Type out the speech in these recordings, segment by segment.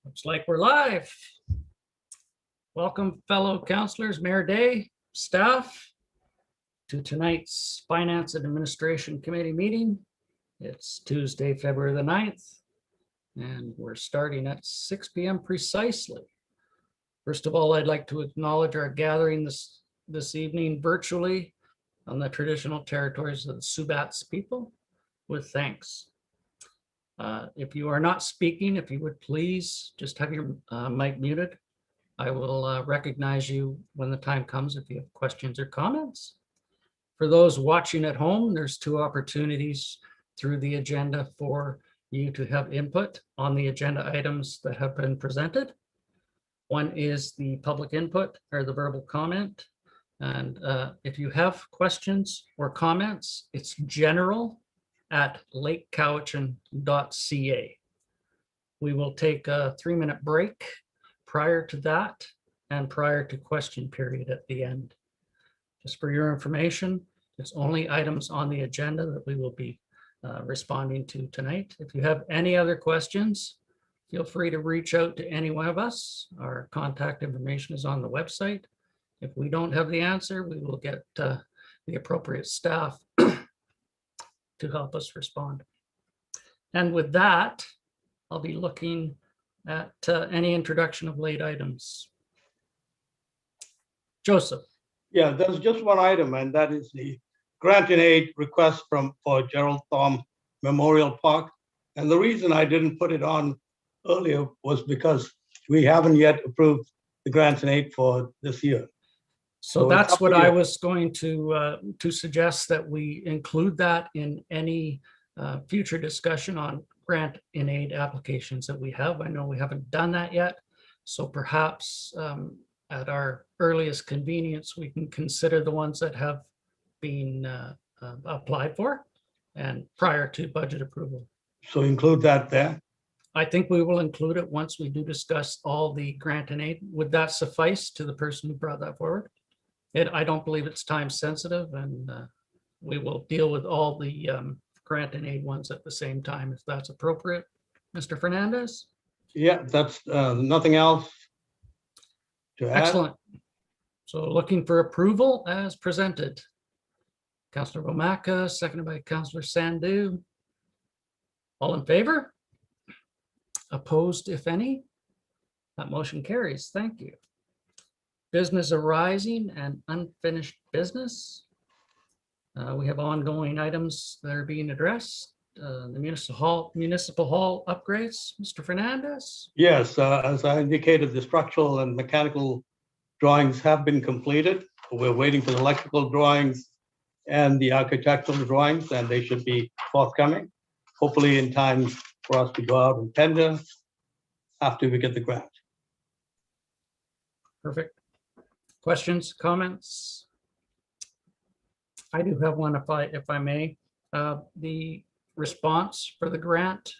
Looks like we're live. Welcome, fellow councillors, Mayor Day, staff, to tonight's Finance and Administration Committee meeting. It's Tuesday, February the 9th, and we're starting at 6 p.m. precisely. First of all, I'd like to acknowledge our gathering this evening virtually on the traditional territories of the Subats people with thanks. If you are not speaking, if you would please just have your mic muted. I will recognize you when the time comes if you have questions or comments. For those watching at home, there's two opportunities through the agenda for you to have input on the agenda items that have been presented. One is the public input or the verbal comment. And if you have questions or comments, it's general at lakecowichan.ca. We will take a 3-minute break prior to that and prior to question period at the end. Just for your information, it's only items on the agenda that we will be responding to tonight. If you have any other questions, feel free to reach out to any one of us. Our contact information is on the website. If we don't have the answer, we will get the appropriate staff to help us respond. And with that, I'll be looking at any introduction of late items. Joseph. Yeah, there's just one item, and that is the grant and aid request for Gerald Thom Memorial Park. And the reason I didn't put it on earlier was because we haven't yet approved the grants and aid for this year. So that's what I was going to suggest, that we include that in any future discussion on grant and aid applications that we have. I know we haven't done that yet. So perhaps at our earliest convenience, we can consider the ones that have been applied for and prior to budget approval. So include that there? I think we will include it once we do discuss all the grant and aid. Would that suffice to the person who brought that forward? I don't believe it's time sensitive, and we will deal with all the grant and aid ones at the same time if that's appropriate. Mr. Fernandez? Yeah, that's nothing else to add. Excellent. So looking for approval as presented. Councillor Bomaka, seconded by Councillor Sandu. All in favor? Opposed, if any? That motion carries. Thank you. Business arising and unfinished business. We have ongoing items that are being addressed. The municipal hall upgrades. Mr. Fernandez? Yes, as I indicated, the structural and mechanical drawings have been completed. We're waiting for the electrical drawings and the architectural drawings, and they should be forthcoming, hopefully in time for us to go out and tender after we get the grant. Perfect. Questions, comments? I do have one, if I may. The response for the grant,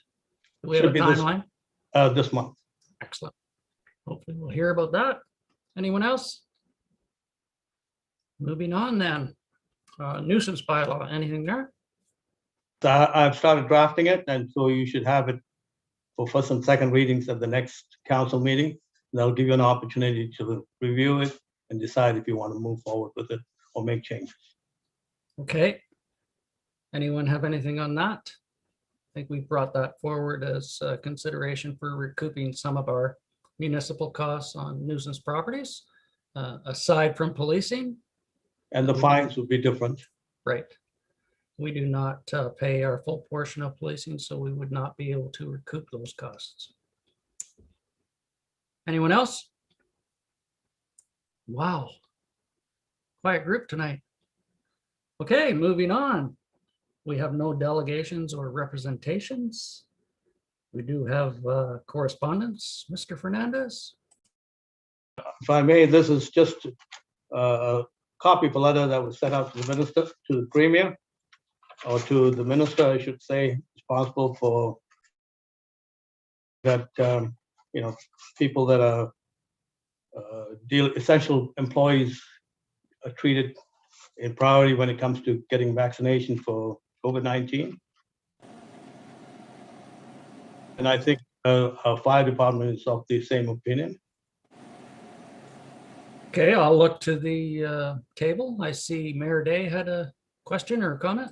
do we have a timeline? This month. Excellent. Hopefully we'll hear about that. Anyone else? Moving on then. Nuisance bylaw, anything there? I've started drafting it, and so you should have it for first and second readings at the next council meeting. That'll give you an opportunity to review it and decide if you want to move forward with it or make changes. Okay. Anyone have anything on that? I think we brought that forward as consideration for recouping some of our municipal costs on nuisance properties, aside from policing. And the fines would be different. Right. We do not pay our full portion of policing, so we would not be able to recoup those costs. Anyone else? Wow. Quiet group tonight. Okay, moving on. We have no delegations or representations. We do have correspondence. Mr. Fernandez? If I may, this is just a copy of a letter that was sent out to the minister, to the premier, or to the minister, I should say, responsible for that, people that are essential employees are treated in priority when it comes to getting vaccination for COVID-19. And I think Our fire department is of the same opinion. Okay, I'll look to the table. I see Mayor Day had a question or a comment.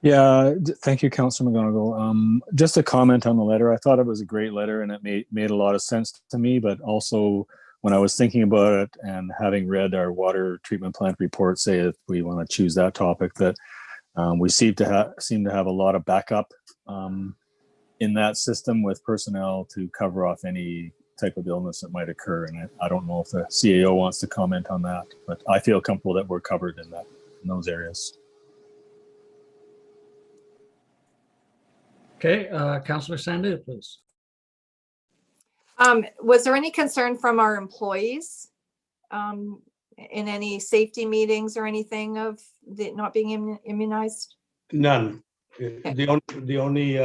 Yeah, thank you, Councilor McGonigal. Just a comment on the letter. I thought it was a great letter and it made a lot of sense to me, but also when I was thinking about it and having read our water treatment plant report, say if we want to choose that topic, that we seem to have a lot of backup in that system with personnel to cover off any type of illness that might occur. And I don't know if the CAO wants to comment on that, but I feel comfortable that we're covered in those areas. Okay, Councillor Sandu, please. Was there any concern from our employees in any safety meetings or anything of not being immunized? None. The only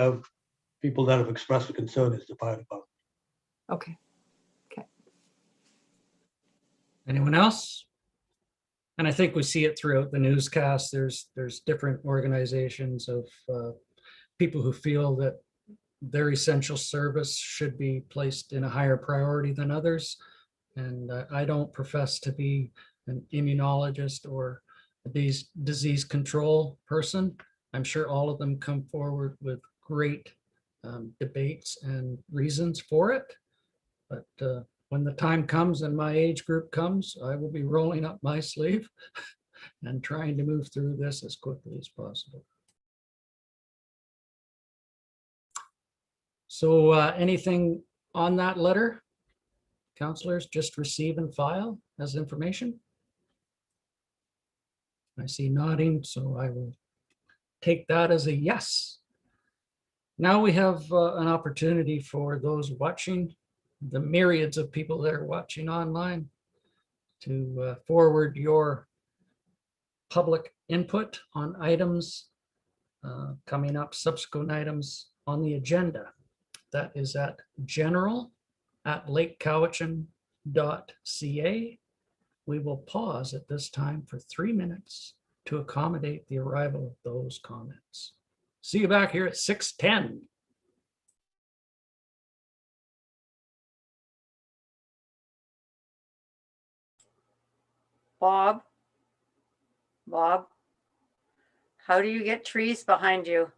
people that have expressed a concern is the fire department. Okay. Anyone else? And I think we see it throughout the newscast. There's different organizations of people who feel that their essential service should be placed in a higher priority than others. And I don't profess to be an immunologist or a disease control person. I'm sure all of them come forward with great debates and reasons for it. But when the time comes and my age group comes, I will be rolling up my sleeve and trying to move through this as quickly as possible. So anything on that letter, councillors, just receive and file as information? I see nodding, so I will take that as a yes. Now we have an opportunity for those watching, the myriads of people that are watching online, to forward your public input on items coming up, subsequent items on the agenda. That is at general@lakecowichan.ca. We will pause at this time for 3 minutes to accommodate the arrival of those comments. See you back here at 6:10. Bob, how do you get trees behind you?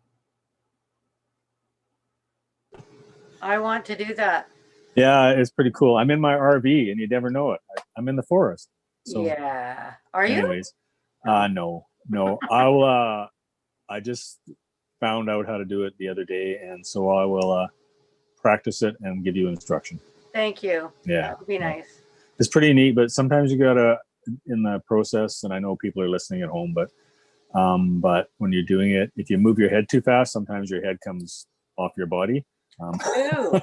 I want to do that. Yeah, it's pretty cool. I'm in my RV and you never know it. I'm in the forest. So Yeah. Are you? anyways, no. I just found out how to do it the other day. And so I will practice it and give you instruction. Thank you. Yeah. That would be nice. It's pretty neat, but sometimes you gotta, in the process, and I know people are listening at home, but when you're doing it, if you move your head too fast, sometimes your head comes off your body. Ooh.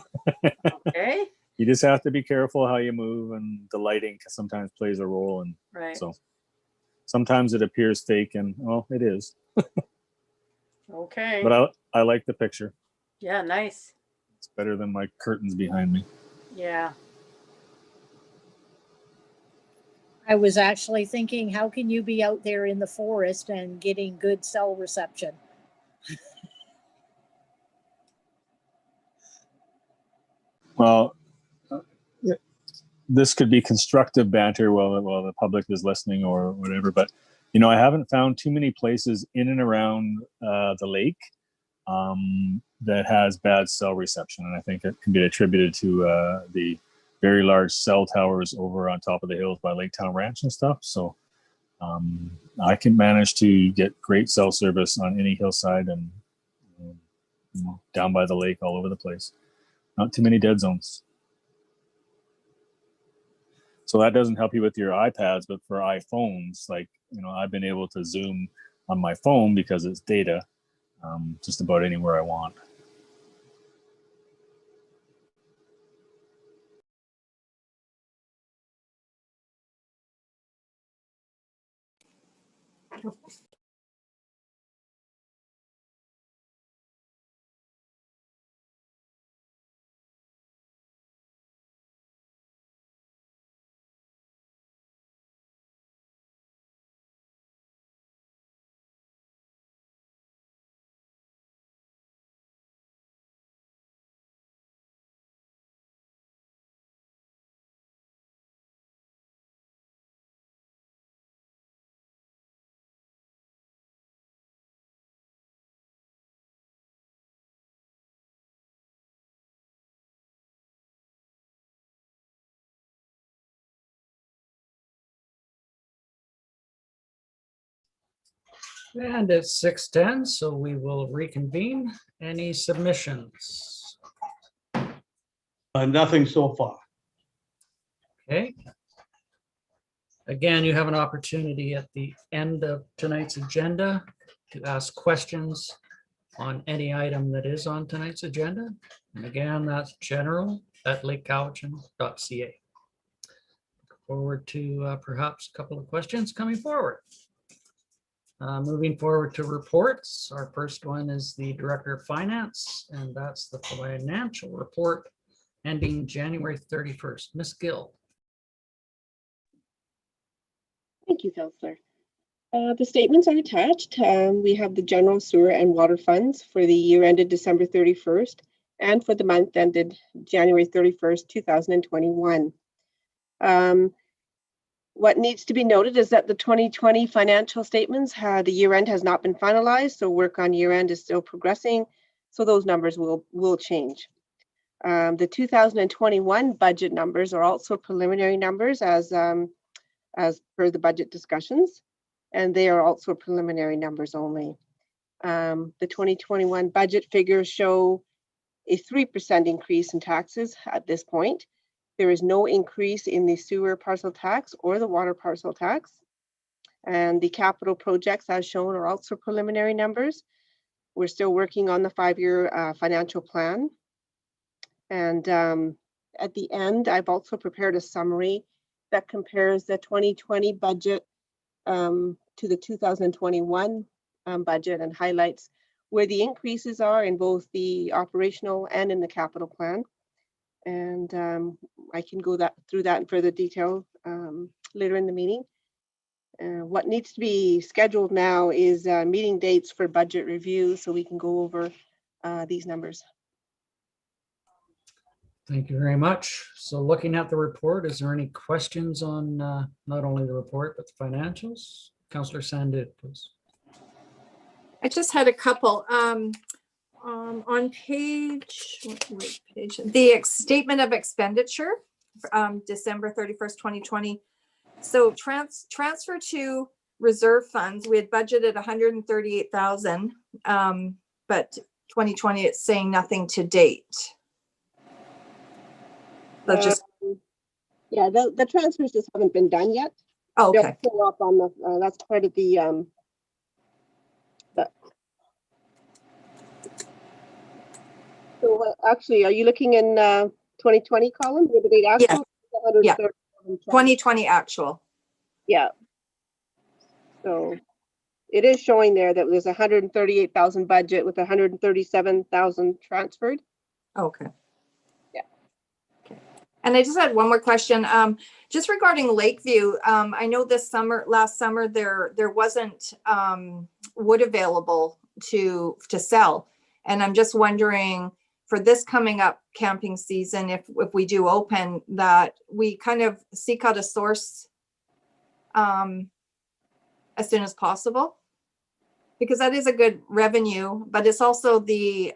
Okay. You just have to be careful how you move, and the lighting sometimes plays a role. And Right. so sometimes it appears fake, and well, it is. Okay. But I like the picture. Yeah, nice. It's better than my curtains behind me. Yeah. I was actually thinking, how can you be out there in the forest and getting good cell reception? Well, this could be constructive banter while the public is listening or whatever. But I haven't found too many places in and around the lake that has bad cell reception, and I think it can be attributed to the very large cell towers over on top of the hills by Lake Town Ranch and stuff. So I can manage to get great cell service on any hillside and down by the lake, all over the place. Not too many dead zones. So that doesn't help you with your iPads, but for iPhones, like, I've been able to zoom on my phone because it's data just about anywhere I want. And it's 6:10, so we will reconvene. Any submissions? Nothing so far. Okay. Again, you have an opportunity at the end of tonight's agenda to ask questions on any item that is on tonight's agenda. And again, that's general@lakecowichan.ca. Forward to perhaps a couple of questions coming forward. Moving forward to reports, our first one is the Director of Finance, and that's the financial report ending January 31st. Ms. Gill. Thank you, Counselor. The statements are attached. We have the general sewer and water funds for the year ended December 31st and for the month ended January 31st, 2021. What needs to be noted is that the 2020 financial statements, the year end has not been finalized, so work on year end is still progressing. So those numbers will change. The 2021 budget numbers are also preliminary numbers as per the budget discussions, and they are also preliminary numbers only. The 2021 budget figures show a 3% increase in taxes at this point. There is no increase in the sewer parcel tax or the water parcel tax. And the capital projects as shown are also preliminary numbers. We're still working on the 5-year financial plan. And at the end, I've also prepared a summary that compares the 2020 budget to the 2021 budget and highlights where the increases are in both the operational and in the capital plan. And I can go through that in further detail later in the meeting. What needs to be scheduled now is meeting dates for budget review so we can go over these numbers. Thank you very much. So looking at the report, is there any questions on not only the report, but the financials? Councillor Sandid, please. I just had a couple. On page, the statement of expenditure, December 31st, 2020. So transfer to reserve funds, we had budgeted 138,000, but 2020 it's saying nothing to date. So just yeah, the transfers just haven't been done yet. okay. They'll pull up on the that's part of the so actually, are you looking in 2020 column with the date actual? Yeah. 2020 actual. Yeah. So it is showing there that there's 138,000 budget with 137,000 transferred. Okay. Yeah. Okay. And I just had one more question. Just regarding Lakeview, I know last summer, there wasn't wood available to sell. And I'm just wondering, for this coming up camping season, if we do open, that we kind of seek out a source as soon as possible, because that is a good revenue, but it's also the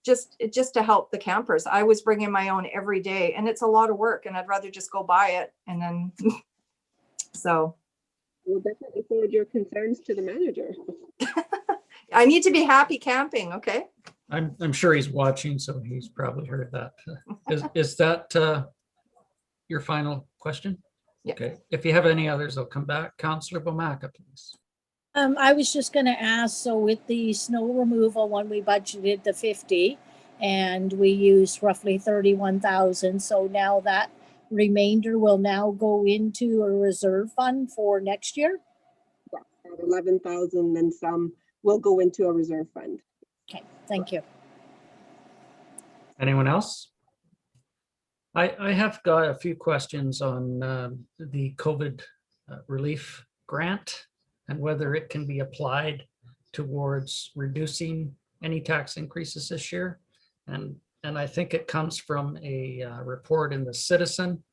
just to help the campers. I was bringing my own every day, and it's a lot of work, and I'd rather just go buy it and then so. We'll definitely forward your concerns to the manager. I need to be happy camping, okay? I'm sure he's watching, so he's probably heard that. Is that your final question? Yeah. Okay. If you have any others, I'll come back. Councillor Bomaka, please. I was just going to ask, so with the snow removal, when we budgeted the 50 and we used roughly 31,000, so now that remainder will now go into a reserve fund for next year? Yeah, 11,000 and some will go into a reserve fund. Okay, thank you. Anyone else? I have got a few questions on the COVID relief grant and whether it can be applied towards reducing any tax increases this year. And I think it comes from a report in the Citizen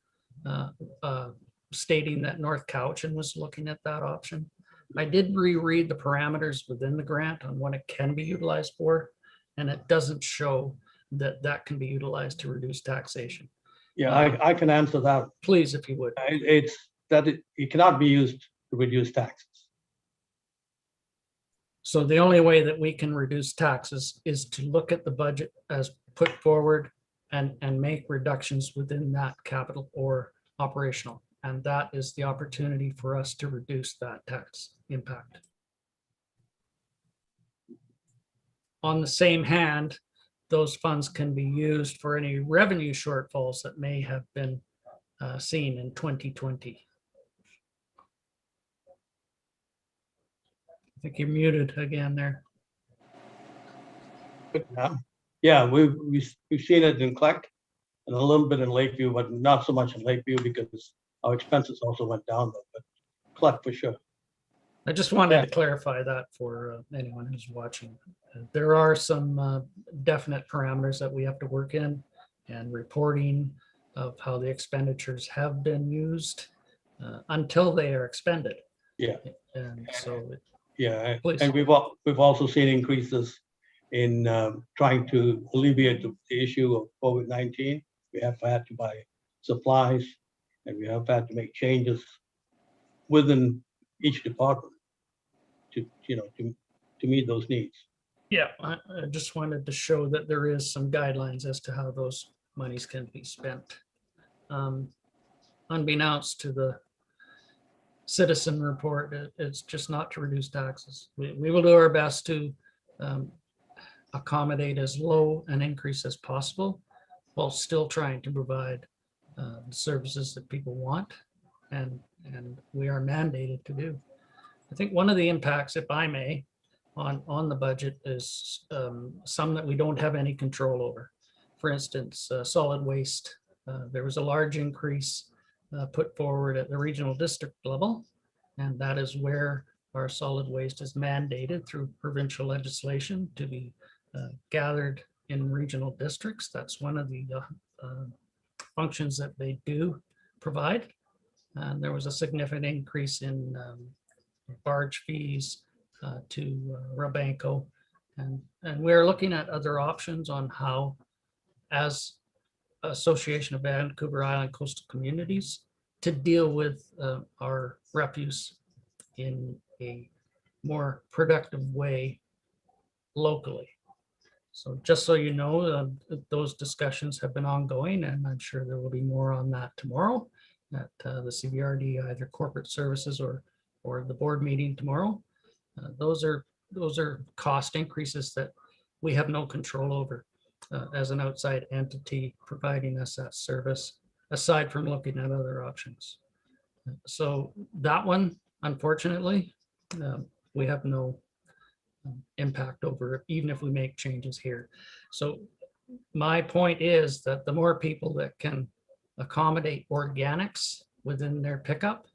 stating that North Cowichan was looking at that option. I did reread the parameters within the grant on what it can be utilized for, and it doesn't show that that can be utilized to reduce taxation. Yeah, I can answer that. Please, if you would. It's that it cannot be used to reduce taxes. So the only way that we can reduce taxes is to look at the budget as put forward and make reductions within that capital or operational. And that is the opportunity for us to reduce that tax impact. On the same hand, those funds can be used for any revenue shortfalls that may have been seen in 2020. I think you're muted again there. Yeah, we've seen it in Clark and a little bit in Lakeview, but not so much in Lakeview because our expenses also went down, though, but Clark for sure. I just wanted Yeah. to clarify that for anyone who's watching. There are some definite parameters that we have to work in, and reporting of how the expenditures have been used until they are expended. Yeah. And so, Yeah, Please. and we've also seen increases in trying to alleviate the issue of COVID-19. We have had to buy supplies, and we have had to make changes within each department to meet those needs. yeah, I just wanted to show that there is some guidelines as to how those monies can be spent. Unbeknownst to the citizen report, it's just not to reduce taxes. We will do our best to accommodate as low an increase as possible while still trying to provide the services that people want and we are mandated to do. I think one of the impacts, if I may, on the budget is some that we don't have any control over. For instance, solid waste. There was a large increase put forward at the regional district level, and that is where our solid waste is mandated through provincial legislation to be gathered in regional districts. That's one of the functions that they do provide. And there was a significant increase in barge fees to Rabanco. And we're looking at other options on how, as Association of Vancouver Island Coastal Communities, to deal with our refuse in a more productive way locally. So just so you know, those discussions have been ongoing, and I'm sure there will be more on that tomorrow at the CBRD, either corporate services or the board meeting tomorrow. Those are cost increases that we have no control over as an outside entity providing us that service, aside from looking at other options. So that one, unfortunately, we have no impact over, even if we make changes here. So my point is that the more people that can accommodate organics within their pickup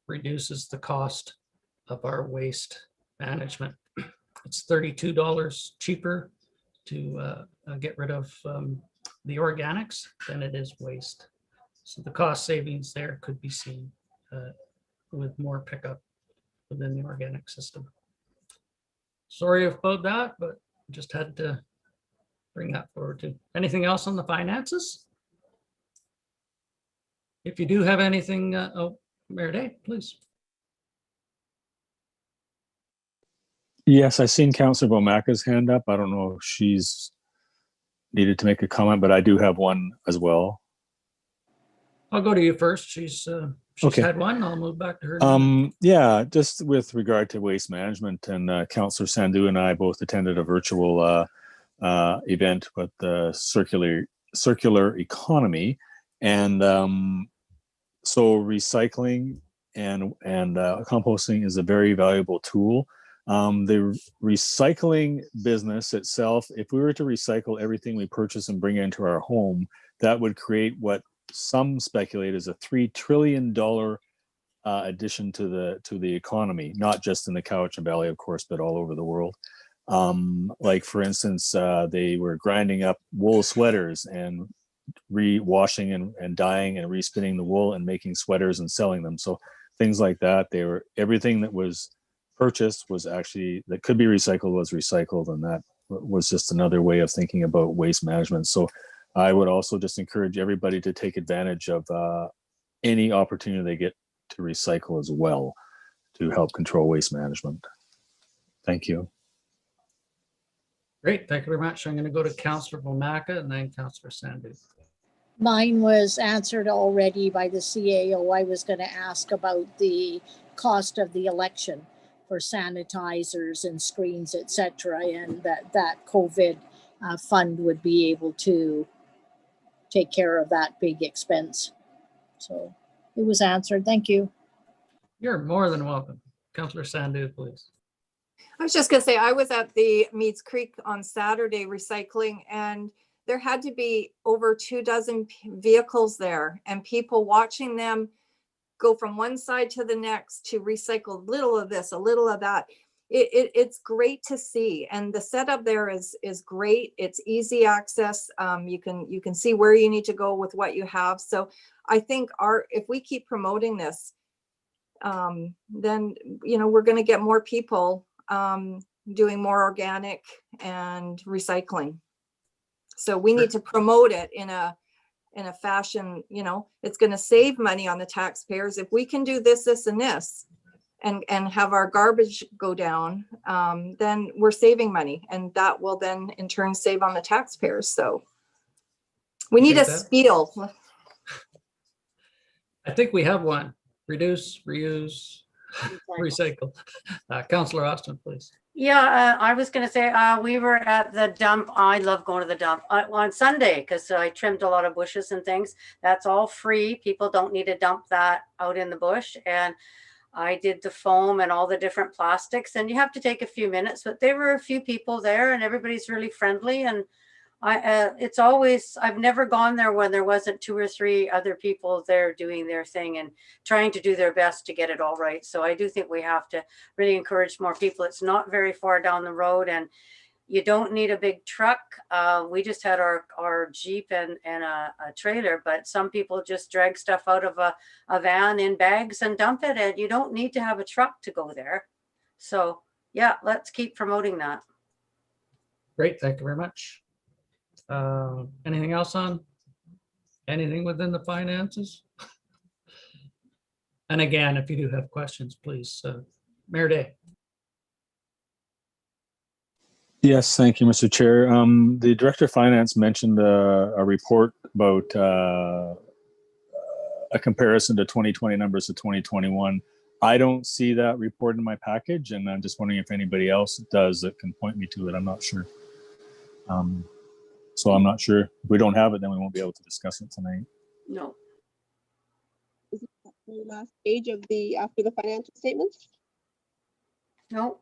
reduces the cost of our waste management. It's $32 cheaper to get rid of the organics than it is waste. So the cost savings there could be seen with more pickup within the organic system. Sorry about that, but just had to bring that forward too. Anything else on the finances? If you do have anything, Mayor Day, please. Yes, I seen Councillor Bomaka's hand up. I don't know if she's needed to make a comment, but I do have one as well. I'll go to you first. She's Okay. had one. I'll move back to her. Yeah, just with regard to waste management, and Councillor Sandhu and I both attended a virtual event with the circular economy, and so recycling and composting is a very valuable tool. The recycling business itself, if we were to recycle everything we purchase and bring into our home, that would create what some speculate is a $3 trillion addition to the economy, not just in the Cowichan Valley, of course, but all over the world. Like for instance, they were grinding up wool sweaters and re-washing and dyeing and respinning the wool and making sweaters and selling them. So things like that, everything that was purchased was actually, that could be recycled, was recycled, and that was just another way of thinking about waste management. So I would also just encourage everybody to take advantage of any opportunity they get to recycle as well, to help control waste management. Thank you. Great, thank you very much. I'm going to go to Councillor Vomaka and then Councillor Sandu. Mine was answered already by the CAO. I was going to ask about the cost of the election for sanitizers and screens, et cetera, and that COVID fund would be able to take care of that big expense. So it was answered. Thank you. You're more than welcome. Councillor Sandu, please. I was just gonna say, I was at the Meads Creek on Saturday recycling, and there had to be over 24 vehicles there and people watching them go from one side to the next to recycle a little of this, a little of that. It's great to see, and the setup there is great. It's easy access. You can see where you need to go with what you have. So I think if we keep promoting this, then we're going to get more people doing more organic and recycling. So we need to promote it in a fashion, it's going to save money on the taxpayers. If we can do this, this, and this, and have our garbage go down, then we're saving money, and that will then in turn save on the taxpayers. So we need a Appreciate spiel. I think we have one. Reduce, reuse, recycle. Councillor Austin, please. Yeah, I was going to say, we were at the dump. I love going to the dump on Sunday because I trimmed a lot of bushes and things. That's all free. People don't need to dump that out in the bush. And I did the foam and all the different plastics, and you have to take a few minutes, but there were a few people there and everybody's really friendly. And it's always, I've never gone there when there wasn't 2 or 3 other people there doing their thing and trying to do their best to get it all right. So I do think we have to really encourage more people. It's not very far down the road, and you don't need a big truck. We just had our Jeep and a trailer, but some people just drag stuff out of a van in bags and dump it, and you don't need to have a truck to go there. So yeah, let's keep promoting that. Great, thank you very much. Anything else on anything within the finances? And again, if you do have questions, please, Mayor Day. Yes, thank you, Mr. Chair. The Director of Finance mentioned a report about a comparison to 2020 numbers to 2021. I don't see that report in my package, and I'm just wondering if anybody else does that can point me to it. I'm not sure. So I'm not sure. If we don't have it, then we won't be able to discuss it tonight. No. Is it the last page of after the financial statements? No.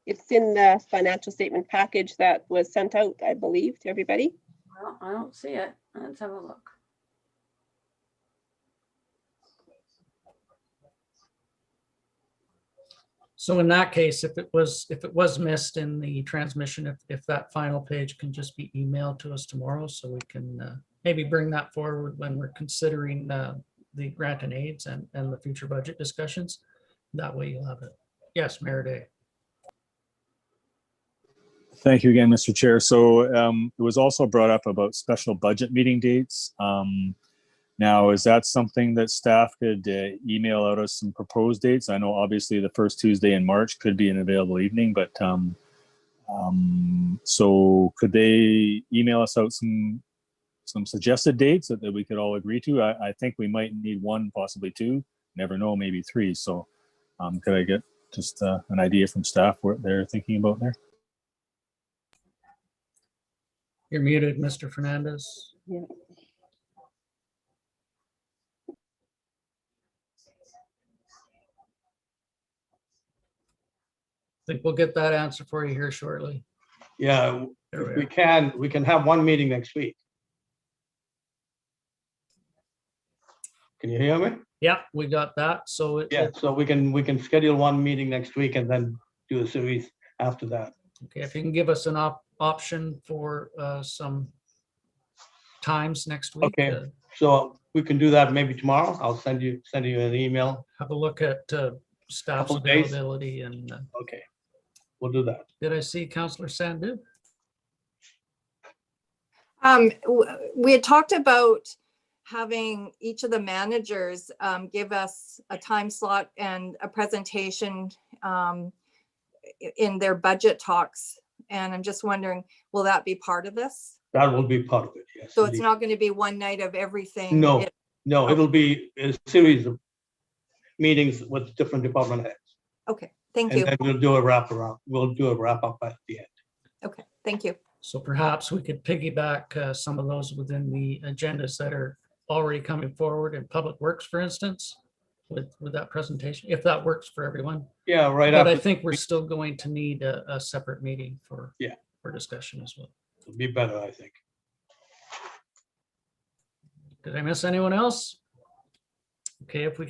It's in the financial statement package that was sent out, I believe, to everybody. Well, I don't see it. Let's have a look. So in that case, if it was missed in the transmission, if that final page can just be emailed to us tomorrow, so we can maybe bring that forward when we're considering the grant and aids and the future budget discussions. That way you'll have it. Yes, Mayor Day. Thank you again, Mr. Chair. So it was also brought up about special budget meeting dates. Now, is that something that staff could email out us some proposed dates? I know obviously the first Tuesday in March could be an available evening, but so could they email us out some suggested dates that we could all agree to? I think we might need 1, possibly 2, never know, maybe 3. So could I get just an idea from staff what they're thinking about there? You're muted, Mr. Fernandez. Yeah. I think we'll get that answer for you here shortly. Yeah, There if we we are. can, we can have one meeting next week. Can you hear me? Yeah, we got that. So Yeah, so we can schedule one meeting next week and then do a series after that. okay, if you can give us an option for some times next week. Okay. So we can do that maybe tomorrow. I'll send you an email. Have a look at staff's Couple days. availability and Okay, we'll do that. did I see Councillor Sandu? We had talked about having each of the managers give us a time slot and a presentation in their budget talks. And I'm just wondering, will that be part of this? That will be part of it, yes. So it's indeed. not going to be one night of everything? No, no, okay. it'll be a series of meetings with different department heads. Okay, thank And you. then we'll do a wrap around. We'll do a wrap up at the end. Okay, thank you. So perhaps we could piggyback some of those within the agendas that are already coming forward in Public Works, for instance, with that presentation, if that works for everyone. Yeah, right But I after. think we're still going to need a separate meeting for discussion as well. It'll be better, I think. Did I miss anyone else? Okay, if we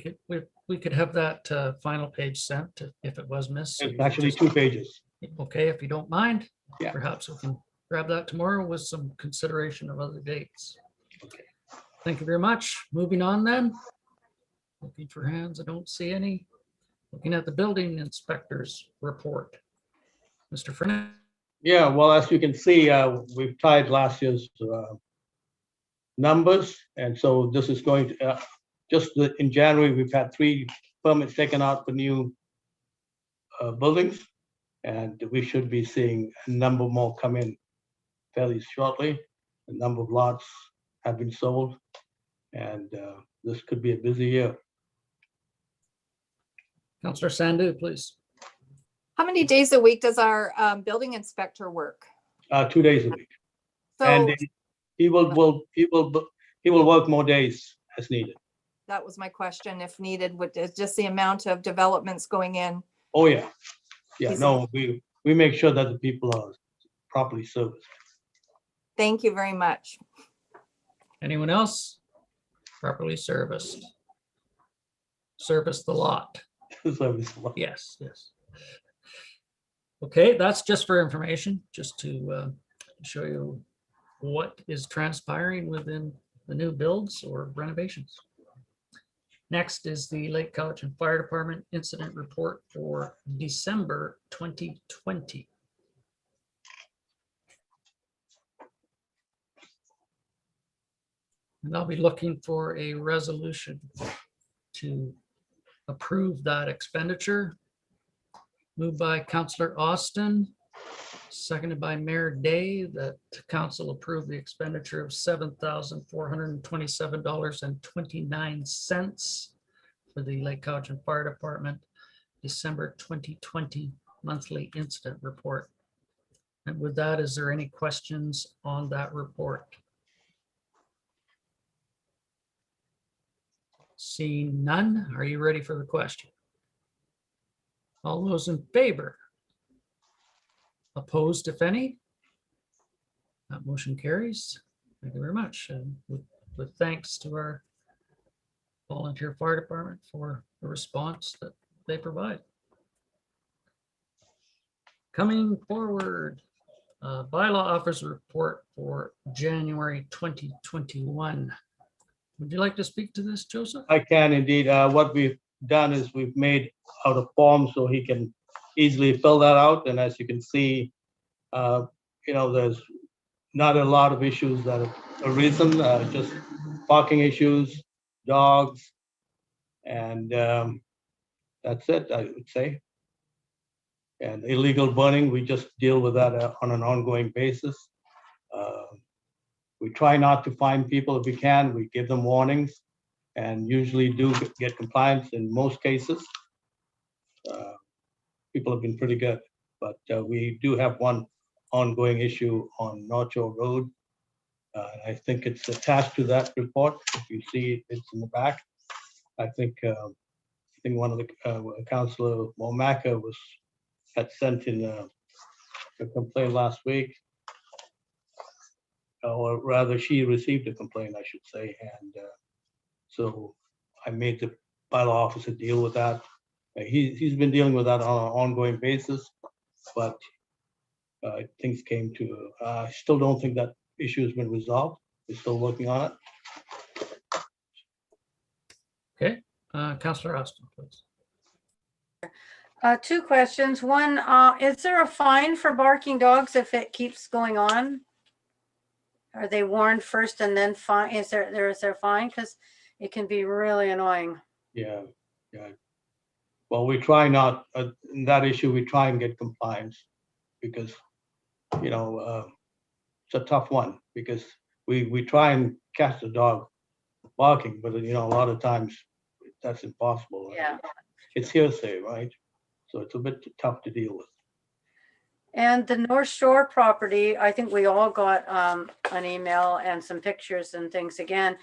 could have that final page sent if it was missed. so It's you could actually just- 2 pages. Okay, if you don't mind, Yeah. perhaps we can grab that tomorrow with some consideration of other dates. Okay. Thank you very much. Moving on then. Looking for hands, I don't see any. Looking at the building inspector's report. Mr. Fernandez. Yeah, well, as you can see, we've tied last year's numbers. And so this is going to, in January, we've had 3 permits taken out for new buildings. And we should be seeing a number more come in fairly shortly. A number of lots have been sold. And this could be a busy year. Councillor Sandu, please. How many days a week does our building inspector work? 2 days a week. So And he will work more days as needed. that was my question, if needed, would just the amount of developments going in. Oh, yeah. Yeah, He's- no, we make sure that the people are properly serviced. Thank you very much. Anyone else? Properly serviced. Service the lot. Service a lot. Yes, yes. Okay, that's just for information, just to show you what is transpiring within the new builds or renovations. Next is the Lake Cowichan Fire Department Incident Report for December 2020. And I'll be looking for a resolution to approve that expenditure. Moved by Councillor Austin, seconded by Mayor Day, that council approve the expenditure of $7,427.29 for the Lake Cowichan Fire Department December 2020 monthly incident report. And with that, is there any questions on that report? Seeing none, are you ready for the question? All those in favor? Opposed, if any? That motion carries. Thank you very much. And with thanks to our volunteer fire department for the response that they provide. Coming forward, bylaw offers a report for January 2021. Would you like to speak to this, Joseph? I can indeed. What we've done is we've made out a form so he can easily fill that out. And as you can see, there's not a lot of issues that have arisen, just parking issues, dogs, and that's it, I would say. And illegal burning, we just deal with that on an ongoing basis. We try not to fine people if we can. We give them warnings and usually do get compliance in most cases. People have been pretty good, but we do have one ongoing issue on North Shore Road. I think it's attached to that report. If you see, it's in the back. I think one of the Councillor Womaka had sent in a complaint last week. Or rather, she received a complaint, I should say, and so I made the bylaw officer deal with that. He's been dealing with that on an ongoing basis, but things came to. I still don't think that issue has been resolved. We're still working on it. Okay, Councillor Austin, please. 2 questions. One, is there a fine for barking dogs if it keeps going on? Are they warned first and then fine? Is there fine? Because it can be really annoying. Yeah, yeah. Well, we try not, in that issue, we try and get compliance because, you know, it's a tough one because we try and catch the dog barking, but you know, a lot of times that's impossible. Right? Yeah. It's hearsay, right? So it's a bit tough to deal with. And the North Shore property, I think we all got an email and some pictures and things again.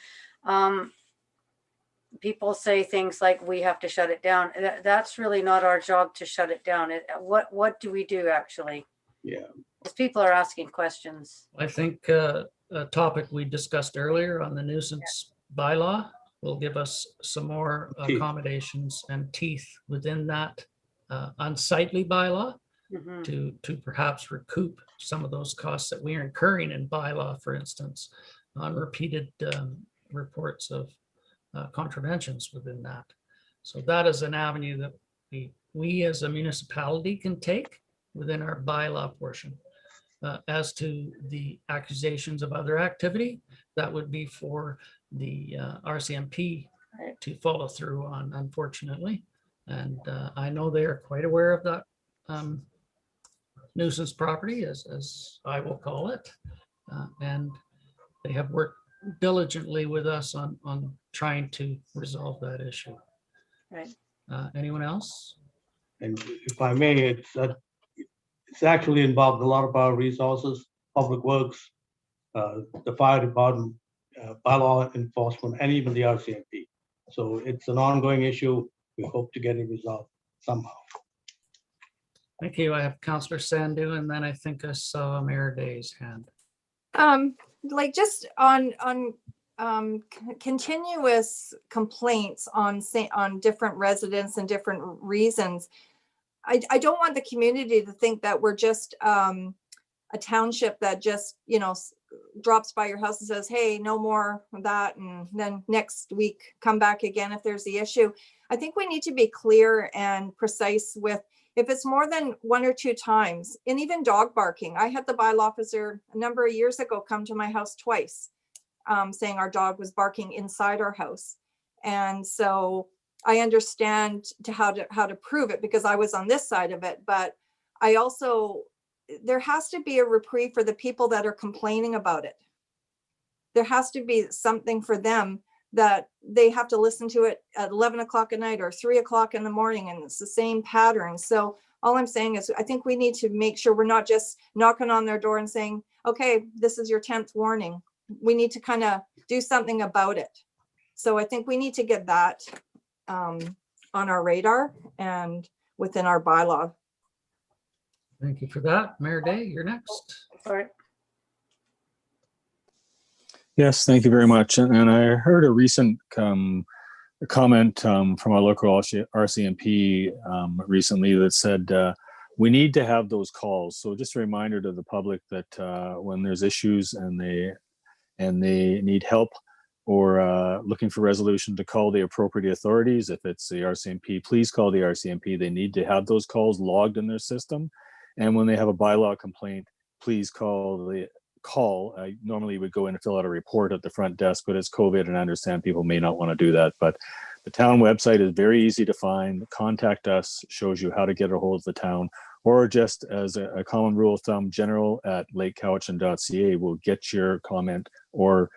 People say things like we have to shut it down. That's really not our job to shut it down. What do we do actually? Yeah. Because people are asking questions. I think a topic we discussed earlier on the nuisance bylaw will give us some more Teeth. accommodations and teeth within that unsightly bylaw Mhm. to perhaps recoup some of those costs that we are incurring in bylaw, for instance, on repeated reports of contraventions within that. So that is an avenue that we as a municipality can take within our bylaw portion. As to the accusations of other activity, that would be for the RCMP Right. to follow through on, unfortunately. And I know they are quite aware of that nuisance property, as I will call it. And they have worked diligently with us on trying to resolve that issue. Right. Anyone else? And if I may, it's actually involved a lot of our resources, public works, the fire department, bylaw enforcement, and even the RCMP. So it's an ongoing issue. We hope to get it resolved somehow. Thank you. I have Councillor Sandu, and then I think I saw Mayor Day's hand. Like just on continuous complaints on different residents and different reasons. I don't want the community to think that we're just a township that just, you know, drops by your house and says, hey, no more of that. And then next week, come back again if there's the issue. I think we need to be clear and precise with if it's more than 1 or 2 times, and even dog barking. I had the bylaw officer a number of years ago come to my house twice, saying our dog was barking inside our house. And so I understand how to prove it because I was on this side of it, but I also, there has to be a reprieve for the people that are complaining about it. There has to be something for them that they have to listen to it at 11 o'clock at night or 3 o'clock in the morning, and it's the same pattern. So all I'm saying is I think we need to make sure we're not just knocking on their door and saying, okay, this is your 10th warning. We need to kind of do something about it. So I think we need to get that on our radar and within our bylaw. Thank you for that. Mayor Day, you're next. All right. Yes, thank you very much. And I heard a recent comment from our local RCMP recently that said we need to have those calls. So just a reminder to the public that when there's issues and they need help or looking for resolution, to call the appropriate authorities. If it's the RCMP, please call the RCMP. They need to have those calls logged in their system. And when they have a bylaw complaint, please call. Normally would go in and fill out a report at the front desk, but it's COVID and I understand people may not want to do that. But the town website is very easy to find. Contact us, shows you how to get a hold of the town, or just as a common rule of thumb, general@lakecowichan.ca will get your comment or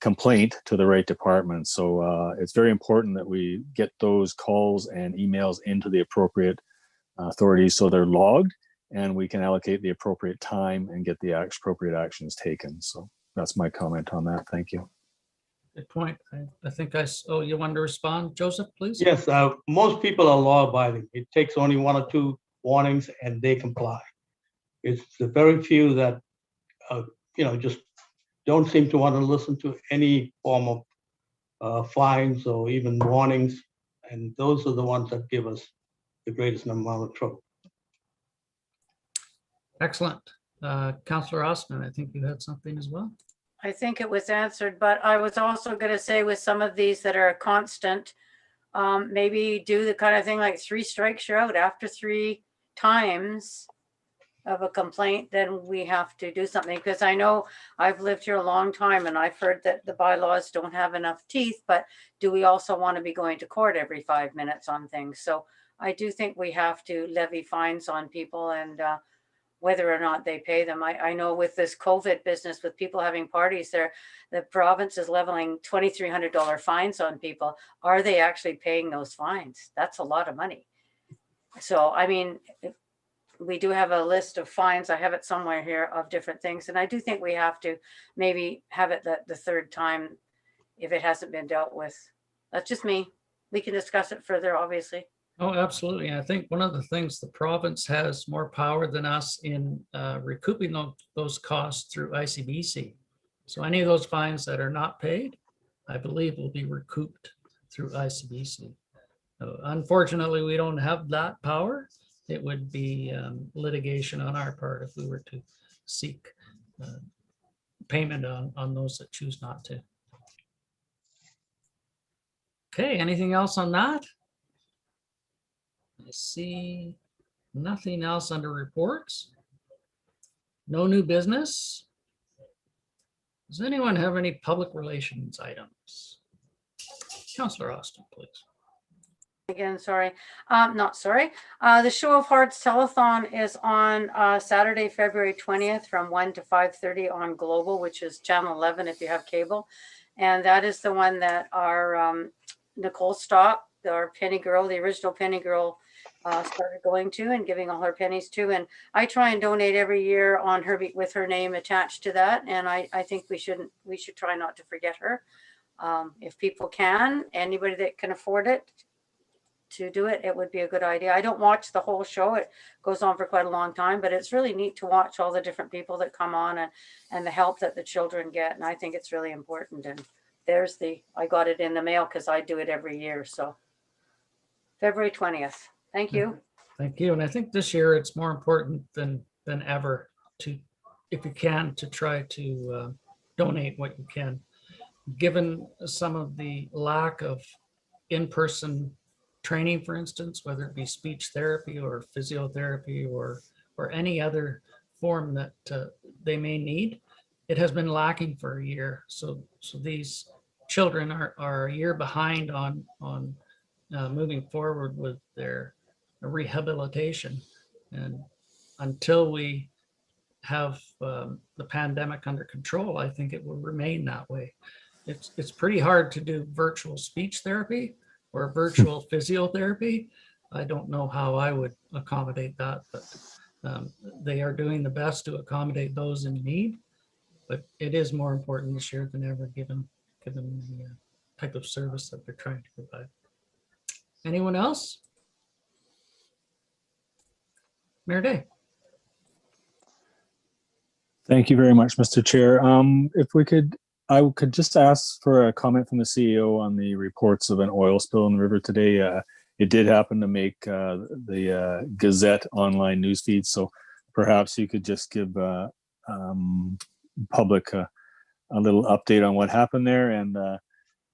complaint to the right department. So it's very important that we get those calls and emails into the appropriate authorities so they're logged and we can allocate the appropriate time and get the appropriate actions taken. So that's my comment on that. Thank you. Good point. I think oh, you wanted to respond, Joseph, please? Yes, most people are law abiding. It takes only 1 or 2 warnings and they comply. It's the very few that, just don't seem to want to listen to any form of fines or even warnings. And those are the ones that give us the greatest amount of trouble. Excellent. Councillor Osman, I think you had something as well. I think it was answered, but I was also going to say with some of these that are constant, maybe do the kind of thing like 3 strikes, you're out. After 3 times, of a complaint, then we have to do something. Because I know I've lived here a long time and I've heard that the bylaws don't have enough teeth, but do we also want to be going to court every 5 minutes on things? So I do think we have to levy fines on people, and whether or not they pay them. I know with this COVID business, with people having parties there, the province is leveling $2,300 fines on people. Are they actually paying those fines? That's a lot of money. So, I mean, we do have a list of fines. I have it somewhere here of different things. And I do think we have to maybe have it the third time if it hasn't been dealt with. That's just me. We can discuss it further, obviously. Oh, absolutely. I think one of the things, the province has more power than us in recouping those costs through ICBC. So any of those fines that are not paid, I believe will be recouped through ICBC. Unfortunately, we don't have that power. It would be litigation on our part if we were to seek payment on those that choose not to. Okay, anything else on that? I see nothing else under reports. No new business. Does anyone have any public relations items? Councillor Austin, please. Again, sorry, not sorry. The Show of Hearts telethon is on Saturday, February 20th from 1 to 5:30 on Global, which is channel 11 if you have cable. And that is the one that our Nicole Stock, our penny girl, the original penny girl, started going to and giving all her pennies to. And I try and donate every year on her with her name attached to that. And I think we should try not to forget her. If people can, anybody that can afford it, to do it, it would be a good idea. I don't watch the whole show. It goes on for quite a long time, but it's really neat to watch all the different people that come on and the help that the children get. And I think it's really important. And there's I got it in the mail because I do it every year. So February 20th. Thank you. Thank you. And I think this year it's more important than ever to, if you can, to try to donate what you can. Given some of the lack of in-person training, for instance, whether it be speech therapy or physiotherapy or any other form that they may need, it has been lacking for a year. So these children are a year behind on moving forward with their rehabilitation. And until we have the pandemic under control, I think it will remain that way. It's pretty hard to do virtual speech therapy or virtual physiotherapy. I don't know how I would accommodate that, but they are doing the best to accommodate those in need. But it is more important this year than ever, given the type of service that they're trying to provide. Anyone else? Mayor Day. Thank you very much, Mr. Chair. If we could, I could just ask for a comment from the CEO on the reports of an oil spill in the river today. It did happen to make the Gazette online newsfeed, so perhaps you could just give public a little update on what happened there.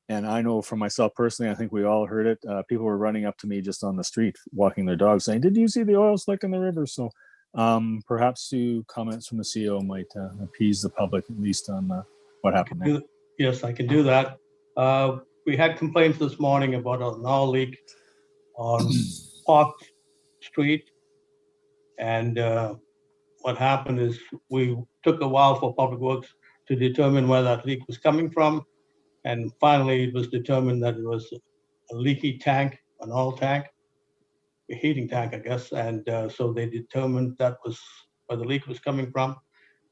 And I know for myself personally, I think we all heard it. People were running up to me just on the street, walking their dogs, saying, "Did you see the oil slick in the river?" So perhaps comments from the CEO might appease the public, at least on what happened there. Yes, I can do that. We had complaints this morning about an oil leak on Park Street. And what happened is we took a while for Public Works to determine where that leak was coming from. And finally, it was determined that it was a leaky tank, an oil tank, a heating tank, I guess. And so they determined that was where the leak was coming from.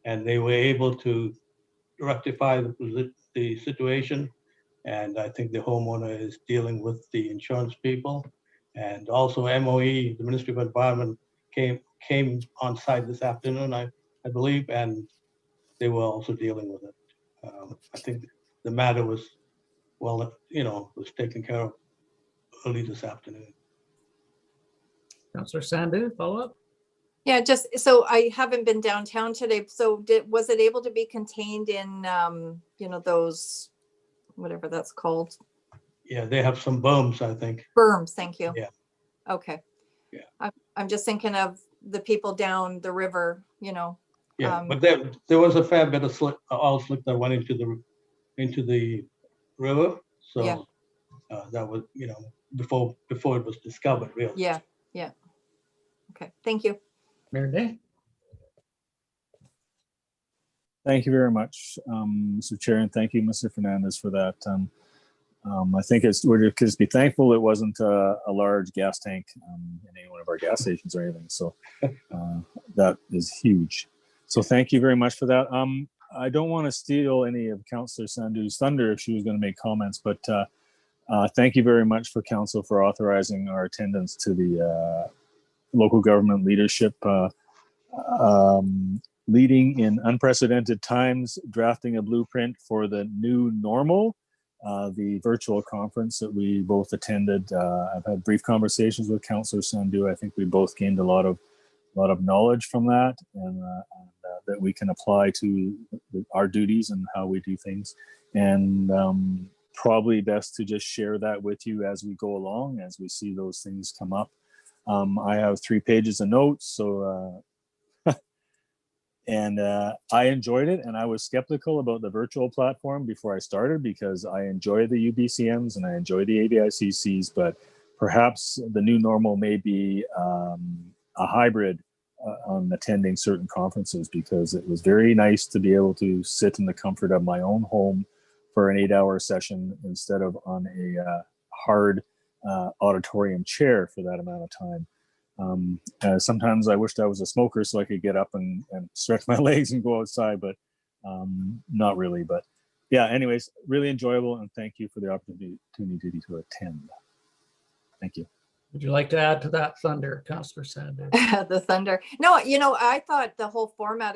And they were able to rectify the situation. And I think the homeowner is dealing with the insurance people. And also MOE, the Ministry of Environment, came on site this afternoon, I believe, and they were also dealing with it. I think the matter was, well, was taken care of early this afternoon. Councillor Sandu, follow up? Yeah, just, so I haven't been downtown today. So was it able to be contained in, those, whatever that's called? Yeah, they have some berms, I think. Berms, thank you. Yeah. Okay. Yeah. I'm just thinking of the people down the river, Yeah, Um, but there was a fair bit of oil slick that went into the river. Yeah. So that was, before it was discovered, really. yeah, yeah. Okay, thank you. Mayor Day? Thank you very much, Mr. Chair, and thank you, Mr. Fernandez, for that. I think we're just be thankful it wasn't a large gas tank in any one of our gas stations or anything. So that is huge. So thank you very much for that. I don't want to steal any of Councillor Sandhu's thunder if she was going to make comments, but thank you very much for Council for authorizing our attendance to the local government leadership leading in unprecedented times, drafting a blueprint for the new normal, the virtual conference that we both attended. I've had brief conversations with Councillor Sandhu. I think we both gained a lot of knowledge from that, and that we can apply to our duties and how we do things. And probably best to just share that with you as we go along, as we see those things come up. I have 3 pages of notes, so and I enjoyed it, and I was skeptical about the virtual platform before I started because I enjoy the UBCMs and I enjoy the ABICCs, but perhaps the new normal may be a hybrid on attending certain conferences, because it was very nice to be able to sit in the comfort of my own home for an 8-hour session instead of on a hard auditorium chair for that amount of time. Sometimes I wished I was a smoker so I could get up and stretch my legs and go outside, but not really. But yeah, anyways, really enjoyable, and thank you for the opportunity to attend. Thank you. Would you like to add to that thunder, Councillor Sanders? The thunder. No, I thought the whole format of